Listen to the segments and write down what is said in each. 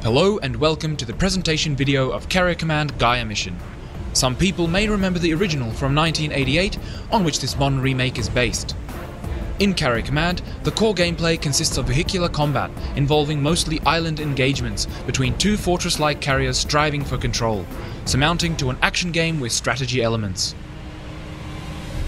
Hello and welcome to the presentation video of Carrier Command Gaea Mission. Some people may remember the original from 1988, on which this modern remake is based. In Carrier Command, the core gameplay consists of vehicular combat, involving mostly island engagements between two fortress-like carriers striving for control, surmounting to an action game with strategy elements.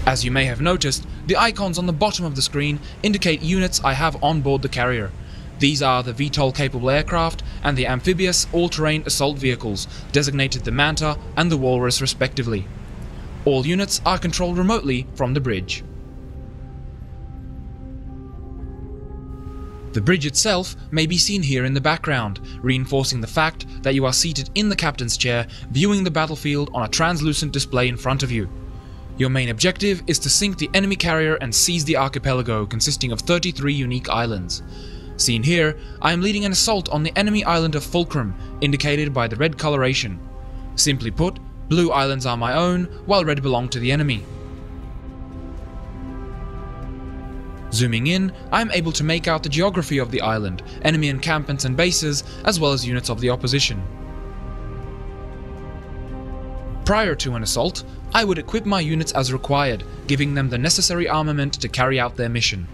As you may have noticed, the icons on the bottom of the screen indicate units I have on board the carrier. These are the VTOL-capable aircraft and the amphibious all-terrain assault vehicles, designated the Manta and the Walrus respectively. All units are controlled remotely from the bridge. The bridge itself may be seen here in the background, reinforcing the fact that you are seated in the captain's chair, viewing the battlefield on a translucent display in front of you. Your main objective is to sink the enemy carrier and seize the archipelago, consisting of 33 unique islands. Seen here, I am leading an assault on the enemy island of Fulcrum, indicated by the red coloration. Simply put, blue islands are my own, while red belong to the enemy. Zooming in, I am able to make out the geography of the island, enemy encampments and bases, as well as units of the opposition. Prior to an assault, I would equip my units as required, giving them the necessary armament to carry out their mission.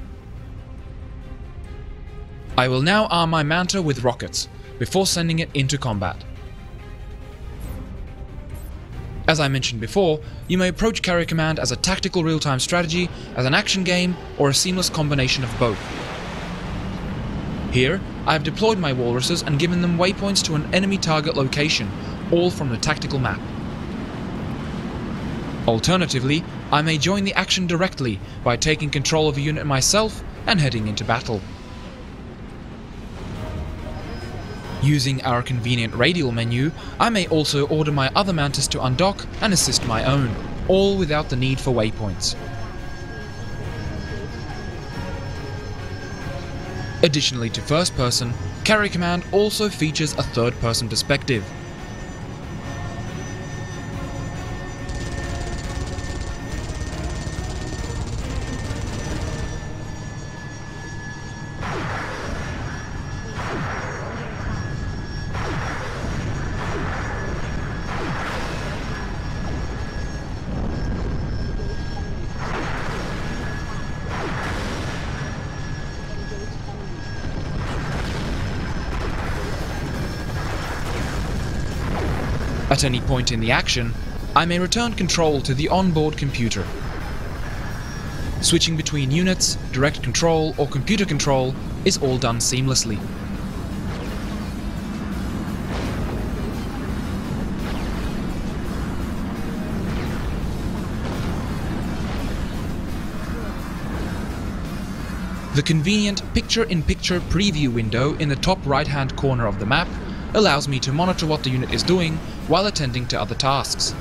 I will now arm my Manta with rockets, before sending it into combat. As I mentioned before, you may approach Carrier Command as a tactical real-time strategy, as an action game, or a seamless combination of both. Here, I have deployed my walruses and given them waypoints to an enemy target location, all from the tactical map. Alternatively, I may join the action directly by taking control of a unit myself and heading into battle. Using our convenient radial menu, I may also order my other Mantas to undock and assist my own, all without the need for waypoints. Additionally to first person, Carrier Command also features a third person perspective. At any point in the action, I may return control to the onboard computer. Switching between units, direct control, or computer control is all done seamlessly. The convenient picture-in-picture preview window in the top right-hand corner of the map allows me to monitor what the unit is doing while attending to other tasks.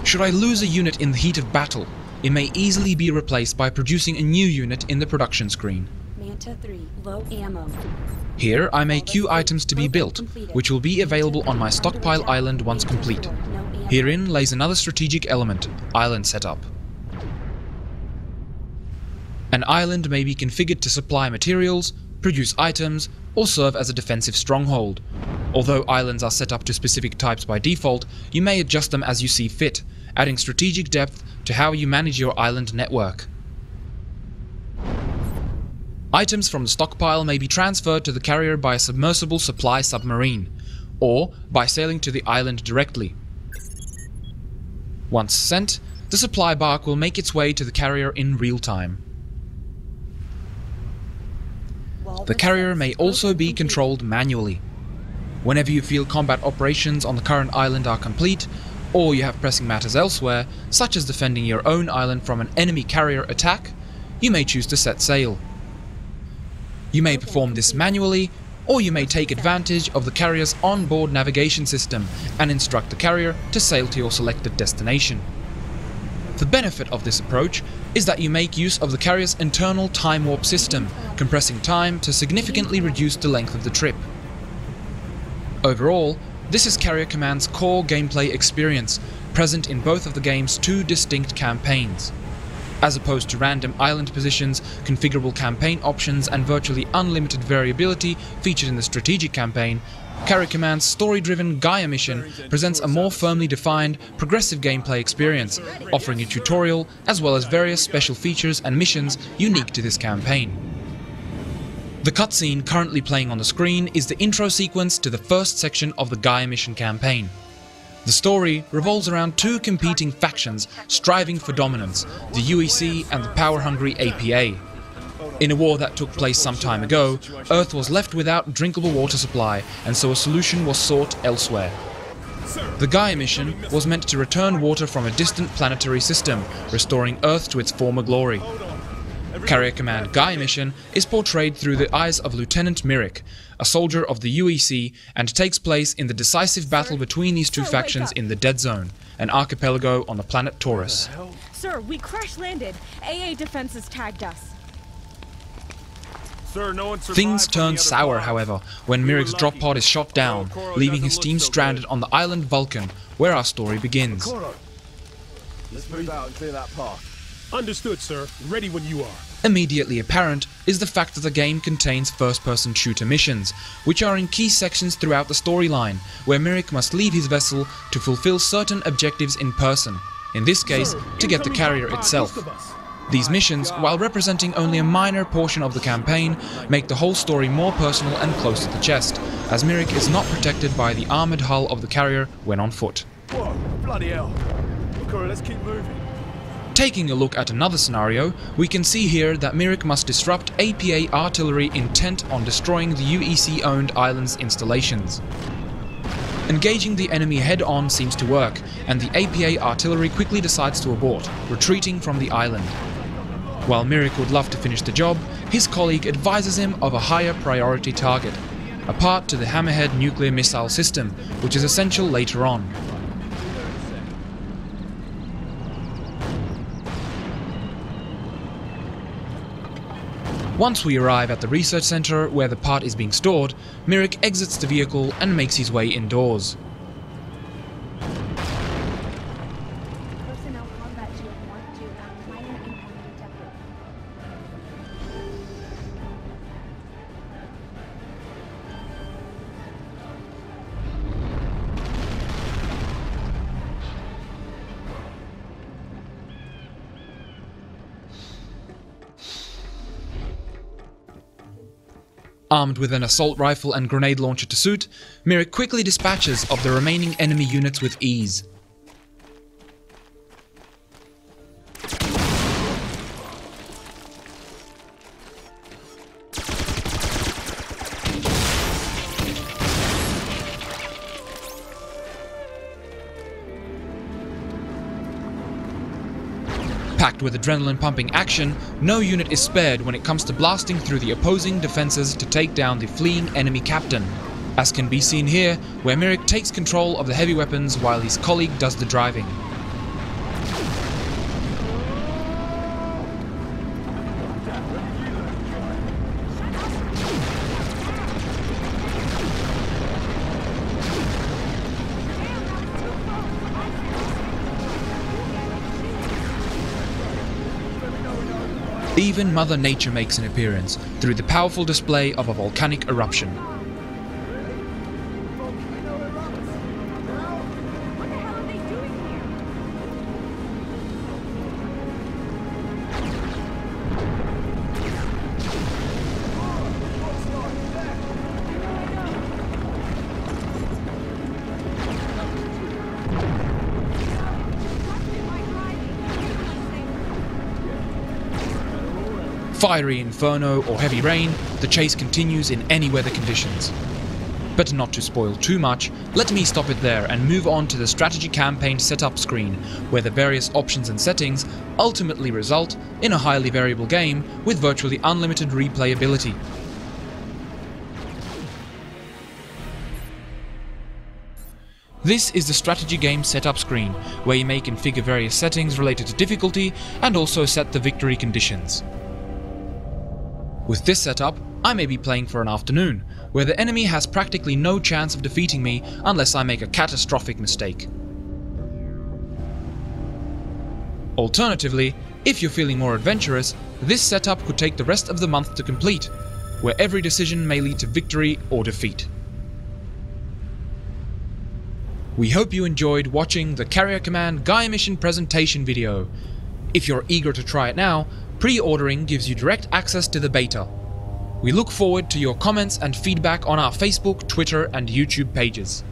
Should I lose a unit in the heat of battle, it may easily be replaced by producing a new unit in the production screen. Manta 3, low ammo. Here I may queue items to be built, which will be available on my stockpile island once complete. Herein lays another strategic element, island setup. An island may be configured to supply materials, produce items, or serve as a defensive stronghold. Although islands are set up to specific types by default, you may adjust them as you see fit, adding strategic depth to how you manage your island network. Items from the stockpile may be transferred to the carrier by a submersible supply submarine, or by sailing to the island directly. Once sent, the supply bark will make its way to the carrier in real time. The carrier may also be controlled manually. Whenever you feel combat operations on the current island are complete, or you have pressing matters elsewhere, such as defending your own island from an enemy carrier attack, you may choose to set sail. You may perform this manually, or you may take advantage of the carrier's onboard navigation system and instruct the carrier to sail to your selected destination. The benefit of this approach is that you make use of the carrier's internal time warp system, compressing time to significantly reduce the length of the trip. Overall, this is Carrier Command's core gameplay experience, present in both of the game's two distinct campaigns. As opposed to random island positions, configurable campaign options, and virtually unlimited variability featured in the strategic campaign, Carrier Command's story-driven Gaea Mission presents a more firmly defined, progressive gameplay experience, offering a tutorial as well as various special features and missions unique to this campaign. The cutscene currently playing on the screen is the intro sequence to the first section of the Gaea Mission campaign. The story revolves around two competing factions striving for dominance, the UEC and the power-hungry APA. In a war that took place some time ago, Earth was left without drinkable water supply, and so a solution was sought elsewhere. The Gaea Mission was meant to return water from a distant planetary system, restoring Earth to its former glory. Carrier Command Gaea Mission is portrayed through the eyes of Lieutenant Mirik, a soldier of the UEC, and takes place in the decisive battle between these two factions in the Dead Zone, an archipelago on the planet Taurus. Sir, we crash-landed. AA defenses tagged us. Sir, no one Things turn sour, however, when Mirik's drop pod is shot down, leaving his team stranded on the island Vulcan, where our story begins. Let's move out and clear that path. Understood, sir. Ready when you are. Immediately apparent is the fact that the game contains first-person shooter missions, which are in key sections throughout the storyline, where Mirik must leave his vessel to fulfill certain objectives in person, in this case, to get the carrier itself. These missions, while representing only a minor portion of the campaign, make the whole story more personal and close to the chest, as Mirik is not protected by the armored hull of the carrier when on foot. Whoa, bloody hell. Okay, let's keep moving. Taking a look at another scenario, we can see here that Mirik must disrupt APA artillery intent on destroying the UEC-owned island's installations. Engaging the enemy head-on seems to work, and the APA artillery quickly decides to abort, retreating from the island. While Mirik would love to finish the job, his colleague advises him of a higher priority target, a part to the Hammerhead nuclear missile system, which is essential later on. Once we arrive at the research center where the part is being stored, Mirik exits the vehicle and makes his way indoors. Personnel combat shield Mark II minor income detected. Armed with an assault rifle and grenade launcher to suit, Mirik quickly dispatches of the remaining enemy units with ease. Packed with adrenaline-pumping action, no unit is spared when it comes to blasting through the opposing defenses to take down the fleeing enemy captain, as can be seen here, where Mirik takes control of the heavy weapons while his colleague does the driving. Even Mother Nature makes an appearance through the powerful display of a volcanic eruption. What the hell are they doing Fiery inferno or heavy rain, the chase continues in any weather conditions. But not to spoil too much, let me stop it there and move on to the strategy campaign setup screen, where the various options and settings ultimately result in a highly variable game with virtually unlimited replayability. This is the strategy game setup screen, where you may configure various settings related to difficulty and also set the victory conditions. With this setup, I may be playing for an afternoon, where the enemy has practically no chance of defeating me unless I make a catastrophic mistake. Alternatively, if you're feeling more adventurous, this setup could take the rest of the month to complete, where every decision may lead to victory or defeat. We hope you enjoyed watching the Carrier Command Gaea Mission presentation video. If you're eager to try it now, pre-ordering gives you direct access to the beta. We look forward to your comments and feedback on our Facebook, Twitter and YouTube pages.